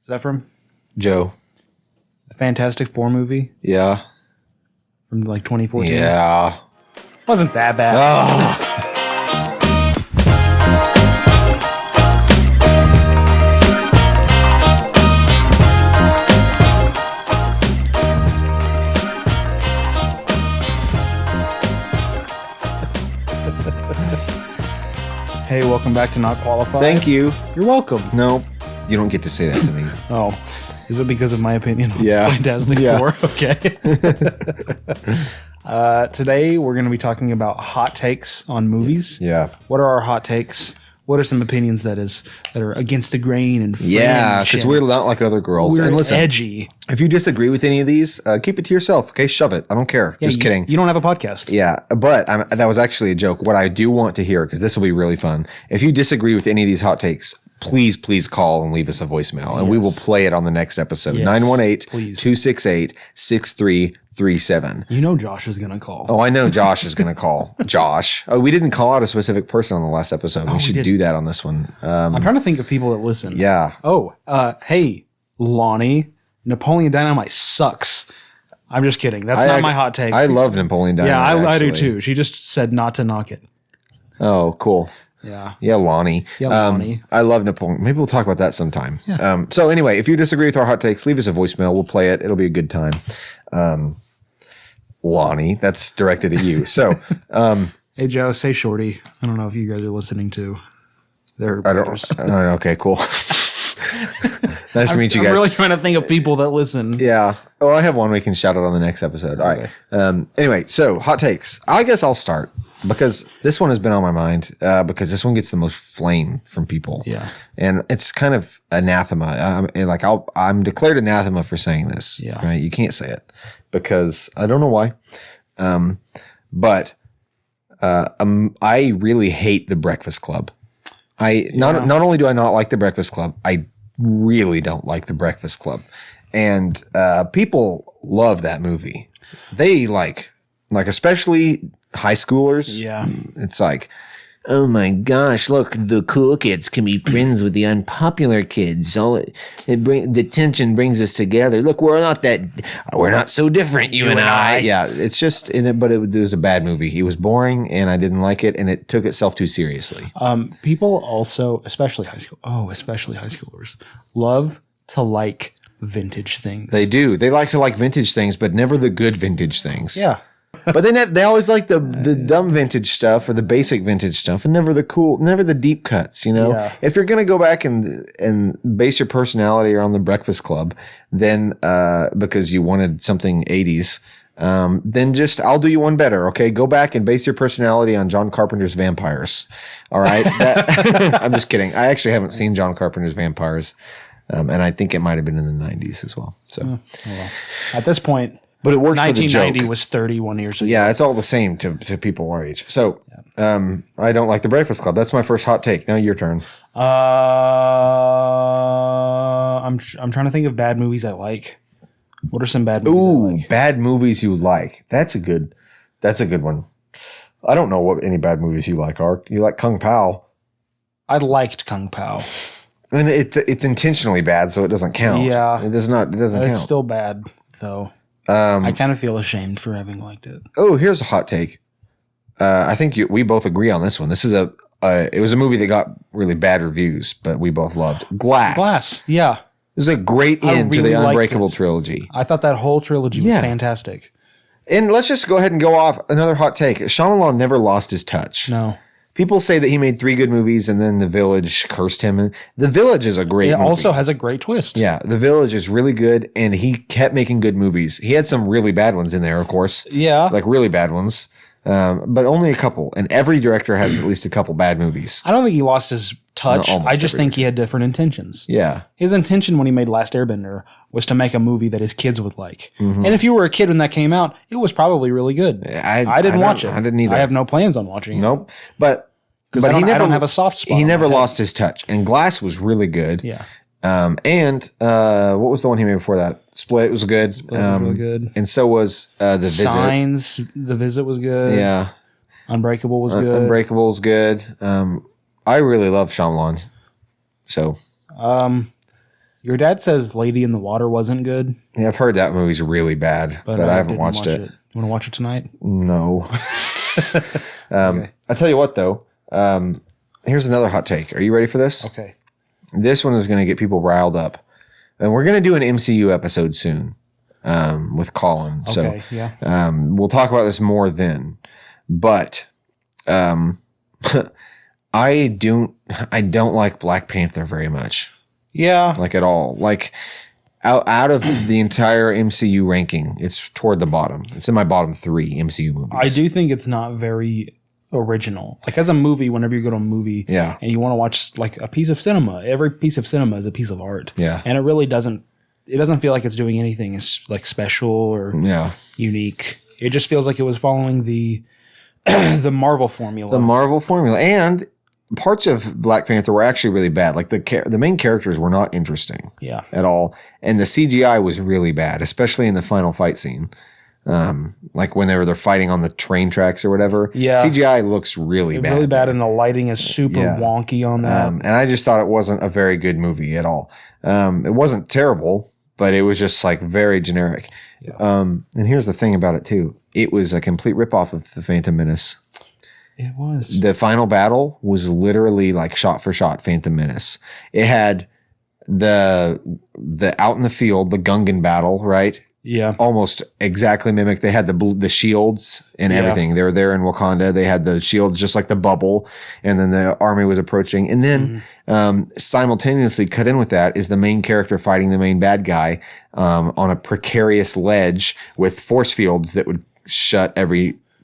Is that from Joe? the Fantastic Four movie Yeah. from like 2014? Yeah. Wasn't that bad. Oh. Hey, welcome back to Not Qualified. Thank you. You're welcome. No, you don't get to say that to me. Oh, is it because of my opinion on Yeah. Fantastic Yeah. Four? Okay. Today, we're going to be talking about hot takes on movies. Yeah. What are our hot takes? What are some opinions that are against the grain and fringe? Yeah, because and we're not like other girls. we're And listen, edgy. if you disagree with any of these, keep it to yourself. Okay, shove it. I don't care. Yeah, Just kidding. You don't have a podcast. Yeah, but that was actually a joke. What I do want to hear, because this will be really fun, if you disagree with any of these hot takes, please call and leave us a voicemail, and we will play it on the next episode. Yes, 918-268-6337. You know Josh is going to call. Oh, I know Josh is going to call. Josh. Oh, we didn't call out a specific person on the last episode. We should do that on this one. I'm trying to think of people that listen. Yeah. Oh, hey, Lonnie, Napoleon Dynamite sucks. I'm just kidding. That's not my hot take. I love Napoleon Dynamite. Yeah, I do too. She just said not to knock it. Oh, cool. Yeah. Yeah, Lonnie. Yeah, Lonnie. I love Napoleon. Maybe we'll talk about that sometime. Yeah. So anyway, if you disagree with our hot takes, leave us a voicemail. We'll play it. It'll be a good time. Lonnie, that's directed at you. So, Hey, Joe, say Shorty. I don't know if you guys are listening to their I don't. Okay, cool. Nice to meet you guys. I'm really trying to think of people that listen. Yeah. Oh, I have one we can shout out on the next episode. All right. Anyway, so hot takes. I guess I'll start because this one has been on my mind because this one gets the most flame from people. Yeah. And it's kind of anathema. I'm declared anathema for saying this. Yeah. Right. You can't say it because I don't know why. But I really hate the Breakfast Club. Not only do I not like the Breakfast Club, I really don't like the Breakfast Club. And people love that movie. They like especially high schoolers. Yeah. It's like, oh my gosh, look, the cool kids can be friends with the unpopular kids. The tension brings us together. Look, we're not so different, you and I. Yeah, it's just but it was a bad movie. It was boring and I didn't like it and it took itself too seriously. People also, especially high schoolers, love to like vintage things. They do. They like to like vintage things, but never the good vintage things. Yeah. But they always like the dumb vintage stuff or the basic vintage stuff and never the deep cuts, you know? Yeah. If you're going to go back and base your personality around the Breakfast Club, then because you wanted something 80s, then I'll do you one better, okay? Go back and base your personality on John Carpenter's Vampires, all right? I'm just kidding. I actually haven't seen John Carpenter's Vampires, and I think it might have been in the 90s as well. So, well, at this point, but it worked for the joke. 1990 was 31 years ago. Yeah, it's all the same to people our age. So, I don't like the Breakfast Club. That's my first hot take. Now your turn. I'm trying to think of bad movies I like. What are some bad movies I like? Bad movies you like. That's a good one. I don't know what any bad movies you like are. You like Kung Pao. I liked Kung Pao. And it's intentionally bad, so it doesn't count. Yeah. It doesn't count. It's still bad, though. I kind of feel ashamed for having liked it. Oh, here's a hot take. I think we both agree on this one. This is it was a movie that got really bad reviews, but we both loved Glass. Yeah. This is a great end to the Unbreakable trilogy. I thought that whole trilogy was fantastic. And let's just go ahead and go off another hot take. Shyamalan never lost his touch. No. People say that he made 3 good movies and then The Village cursed him. And The Village is a great movie. It also has a great twist. Yeah, The Village is really good, and he kept making good movies. He had some really bad ones in there, of course. Yeah. Like really bad ones, but only a couple. And every director has at least a couple bad movies. I don't think he lost his touch. No, I just think he had different intentions. Yeah. His intention when he made Last Airbender was to make a movie that his kids would like. Mm-hmm. And if you were a kid when that came out, it was probably really good. I didn't watch it. I didn't either. I have no plans on watching it. Nope. But I don't have a soft spot. He never lost his touch. And Glass was really good. Yeah. And what was the one he made before that? Split was good. Split was really good. And so was The Visit. Signs, The Visit was good. Yeah. Unbreakable was good. Unbreakable was good. I really love Shyamalan. So. Your dad says Lady in the Water wasn't good. Yeah, I've heard that movie's really bad, but I haven't watched it. You want to watch it tonight? No. Okay. I'll tell you what, though. Here's another hot take. Are you ready for this? Okay. This one is going to get people riled up. And we're going to do an MCU episode soon with Colin. Okay, so yeah. We'll talk about this more then. But I don't like Black Panther very much. Yeah. Like at all. Like out of the entire MCU ranking, it's toward the bottom. It's in my bottom 3 MCU movies. I do think it's not very original. Like as a movie, whenever you go to a movie and you want to watch like a piece of cinema, every piece of cinema is a piece of art. Yeah. And it really doesn't feel like it's doing anything like special or unique. It just feels like it was following the Marvel formula. The Marvel formula. And parts of Black Panther were actually really bad. Like the main characters were not interesting at all. And the CGI was really bad, especially in the final fight scene. Like when they're fighting on the train tracks or whatever. Yeah. CGI looks really bad. Really bad, and the lighting is super wonky on that. And I just thought it wasn't a very good movie at all. It wasn't terrible, but it was just like very generic. Yeah. And here's the thing about it too. It was a complete ripoff of The Phantom Menace. It was. The final battle was literally like shot for shot Phantom Menace. It had the out in the field, the Gungan battle, right? Yeah. Almost exactly mimicked. They had the shields and everything. They were there in Wakanda. They had the shields just like the bubble, and then the army was approaching. And then simultaneously cut in with that is the main character fighting the main bad guy on a precarious ledge with force fields that would shut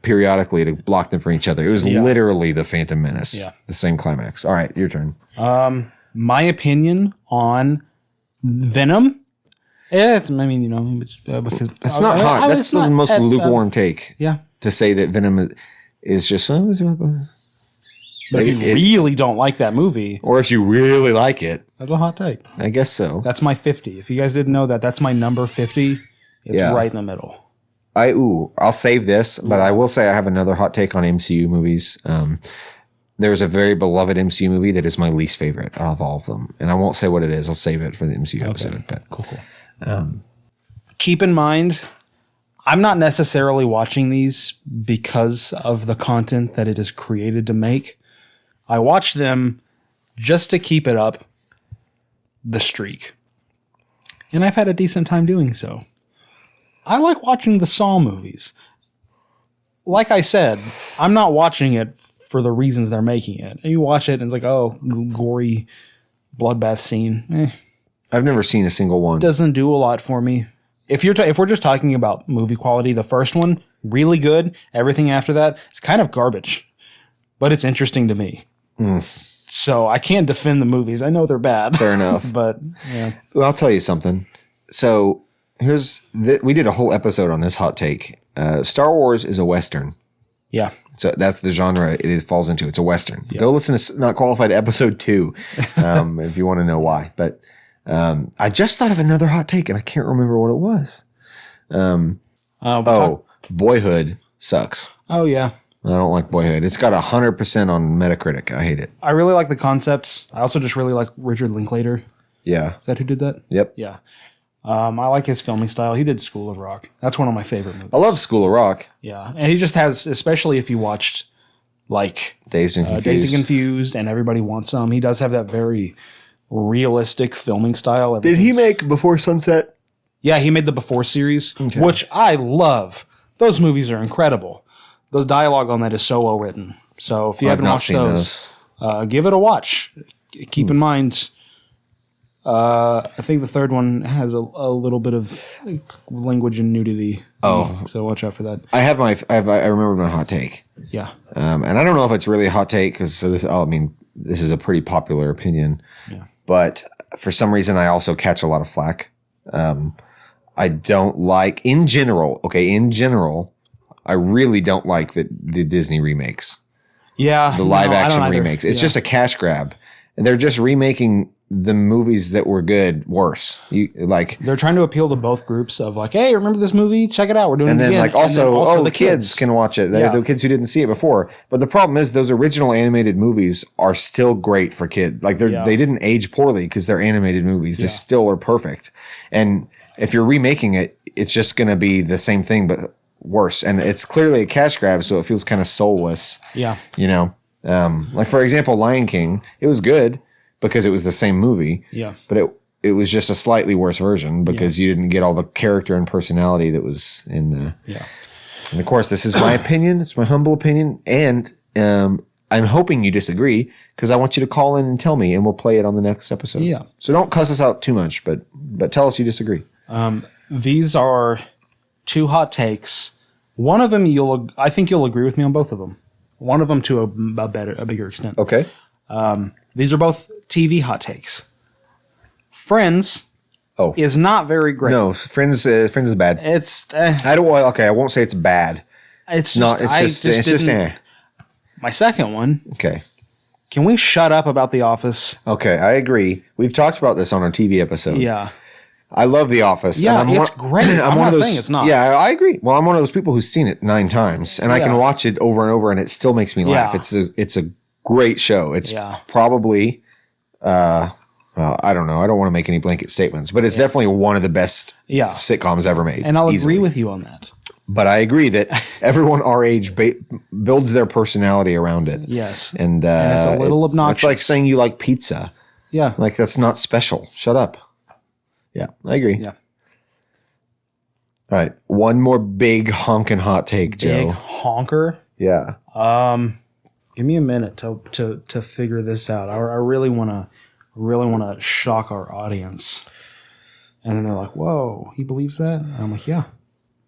periodically to block them from each other. It was literally the Phantom Menace. Yeah. The same climax. All right, your turn. My opinion on Venom. Yeah, because it's not hot. That's the most lukewarm take. Yeah. To say that Venom is just. But if you really don't like that movie, or if you really like it, that's a hot take. I guess so. That's my 50. If you guys didn't know that, that's my number 50. It's right in the middle. I'll save this, but I will say I have another hot take on MCU movies. There's a very beloved MCU movie that is my least favorite out of all of them, and I won't say what it is. I'll save it for the MCU episode. But cool. Keep in mind, I'm not necessarily watching these because of the content that it is created to make. I watch them just to keep it up the streak. And I've had a decent time doing so. I like watching the Saw movies. Like I said, I'm not watching it for the reasons they're making it. And you watch it and it's like, oh, gory bloodbath scene. I've never seen a single one. Doesn't do a lot for me. If we're just talking about movie quality, the first one, really good. Everything after that, it's kind of garbage. But it's interesting to me. So I can't defend the movies. I know they're bad. Fair enough. But yeah. Well, I'll tell you something. So we did a whole episode on this hot take. Star Wars is a Western. Yeah. So that's the genre it falls into. It's a Western. Yep. Go listen to Not Qualified episode 2 if you want to know why. But I just thought of another hot take and I can't remember what it was. Boyhood sucks. Oh, yeah. I don't like Boyhood. It's got 100% on Metacritic. I hate it. I really like the concept. I also just really like Richard Linklater. Yeah. Is that who did that? Yep. Yeah. I like his filming style. He did School of Rock. That's one of my favorite movies. I love School of Rock. Yeah. And he just has, especially if you watched like Dazed and Confused and Everybody Wants Some, he does have that very realistic filming style. Did he make Before Sunset? Yeah, he made the Before series, which I love. Those movies are incredible. The dialogue on that is so well written. So if you haven't watched those, give it a watch. Keep in mind, I think the third one has a little bit of language and nudity. Oh, so watch out for that. I remember my hot take. Yeah, and I don't know if it's really a hot take because this is a pretty popular opinion. Yeah, but for some reason I also catch a lot of flack. I don't like in general. I really don't like the Disney remakes. Yeah, the live action remakes. It's just a cash grab. And they're just remaking the movies that were good worse. They're trying to appeal to both groups of like, hey, remember this movie? Check it out. We're doing and it then again. like also, and then the kids can watch it. The kids who didn't see it before. But the problem is those original animated movies are still great for kids. Like they didn't age poorly because they're animated movies. They still are perfect. And if you're remaking it, it's just going to be the same thing but worse. And it's clearly a cash grab, so it feels kind of soulless. Yeah. You know, like for example, Lion King. It was good because it was the same movie. Yeah. But it was just a slightly worse version because you didn't get all the character and personality that was in the. Yeah. And of course, this is my opinion. It's my humble opinion, and I'm hoping you disagree because I want you to call in and tell me, and we'll play it on the next episode. Yeah. So don't cuss us out too much, but tell us you disagree. These are 2 hot takes. One of them I think you'll agree with me on both of them. One of them to a bigger extent. Okay. These are both TV hot takes. Friends is not very great. No, Friends is bad. It's I won't say it's bad. It's not. just, It's just. My second one. Okay. Can we shut up about The Office? Okay, I agree. We've talked about this on our TV episode. Yeah. I love The Office. Yeah, it's great. I'm not saying it's not. Yeah, I agree. Well, I'm one of those people who's seen it 9 times, and I can watch it over and over, and it still makes me laugh. Yeah. It's a great show. It's probably, well, I don't know. I don't want to make any blanket statements, but it's definitely one of the best sitcoms ever made. And I'll agree with you on that. But I agree that everyone our age builds their personality around it. Yes. And it's a little obnoxious. It's like saying you like pizza. Yeah. Like that's not special. Shut up. Yeah, I agree. Yeah. All right. One more big honkin' hot take, Joe. Big honker? Yeah. Give me a minute to figure this out. I really want to shock our audience. And then they're like, "Whoa, he believes that?" And I'm like, "Yeah.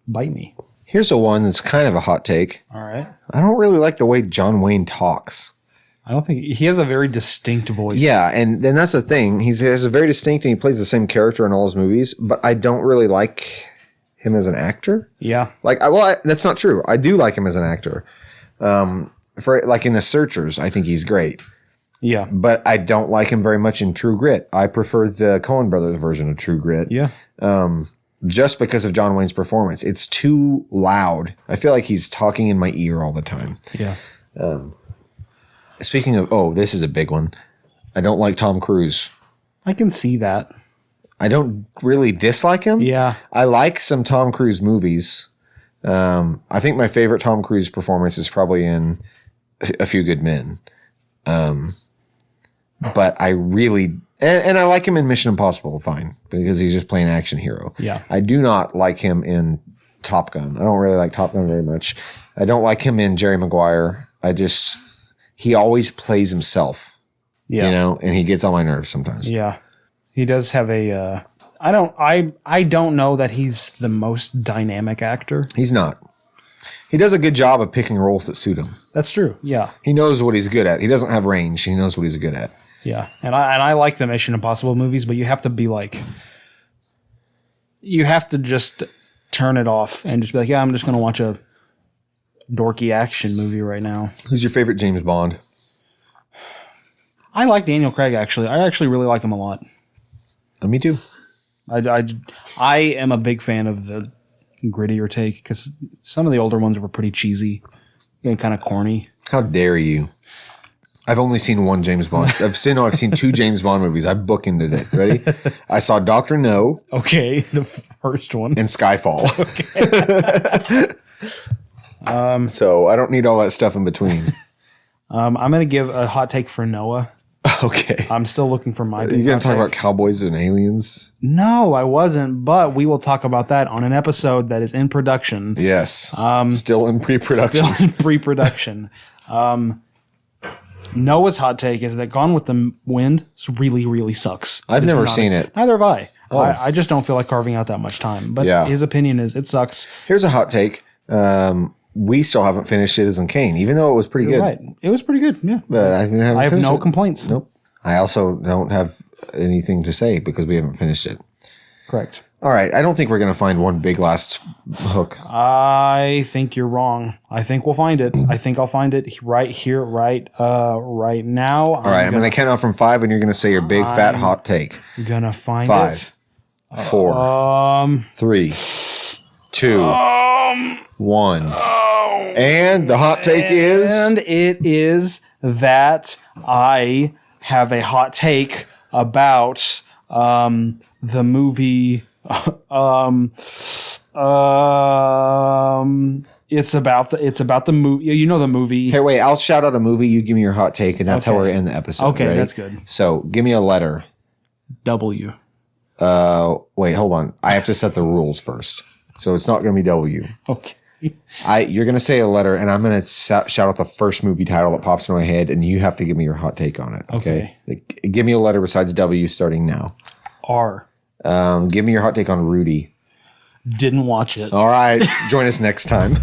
Bite me." Here's a one that's kind of a hot take. All right. I don't really like the way John Wayne talks. I don't think he has a very distinct voice. Yeah, and then that's the thing. He has a very distinct, and he plays the same character in all his movies. But I don't really like him as an actor. Yeah. That's not true. I do like him as an actor. For like in The Searchers, I think he's great. Yeah. But I don't like him very much in True Grit. I prefer the Coen Brothers version of True Grit. Yeah. Just because of John Wayne's performance. It's too loud. I feel like he's talking in my ear all the time. Yeah. Speaking of, this is a big one. I don't like Tom Cruise. I can see that. I don't really dislike him. Yeah. I like some Tom Cruise movies. I think my favorite Tom Cruise performance is probably in A Few Good Men. But I really... And I like him in Mission Impossible, fine, because he's just playing action hero. Yeah. I do not like him in Top Gun. I don't really like Top Gun very much. I don't like him in Jerry Maguire. He always plays himself. Yeah. You know, and he gets on my nerves sometimes. Yeah. He does have a I don't know that he's the most dynamic actor. He's not. He does a good job of picking roles that suit him. That's true. Yeah. He knows what he's good at. He doesn't have range. He knows what he's good at. Yeah. And I like the Mission Impossible movies, but you have to be like, you have to just turn it off and just be like, yeah, I'm just going to watch a dorky action movie right now. Who's your favorite James Bond? I like Daniel Craig, actually. I actually really like him a lot. Me too. I am a big fan of the grittier take because some of the older ones were pretty cheesy and kind of corny. How dare you? I've only seen one James Bond. I've seen 2 James Bond movies. I bookended it. Ready? I saw Dr. No. Okay, the first one. And Skyfall. Okay. So I don't need all that stuff in between. I'm going to give a hot take for Noah. Okay. I'm still looking for my. You going to talk about cowboys and aliens? No, I wasn't. But we will talk about that on an episode that is in production. Yes. Still in pre-production. Still in pre-production. Noah's hot take is that Gone with the Wind really, really sucks. I've never seen it. Neither have I. Oh. I just don't feel like carving out that much time. But his opinion is it sucks. Here's a hot take. We still haven't finished Citizen Kane, even though it was pretty good. Right. It was pretty good, yeah. But I have no complaints. Nope. I also don't have anything to say because we haven't finished it. Correct. All right. I don't think we're going to find one big last hook. I think you're wrong. I think we'll find it. I think I'll find it right here, right now. All right. I'm going to count out from 5, and you're going to say your big fat hot take. Gonna find 5, 4, 3, 2, 1. And the hot take is? And it is that I have a hot take about the movie. It's about the movie. You know the movie. Hey, wait, I'll shout out a movie. You give me your hot take, and that's how we're in the episode. Okay, right? that's good. So give me a letter. W. Wait, hold on. I have to set the rules first. So it's not going to be W. Okay. You're going to say a letter, and I'm going to shout out the first movie title that pops in my head, and you have to give me your hot take on it. Okay. Give me a letter besides W starting now. R. Give me your hot take on Rudy. Didn't watch it. All right. Join us next time.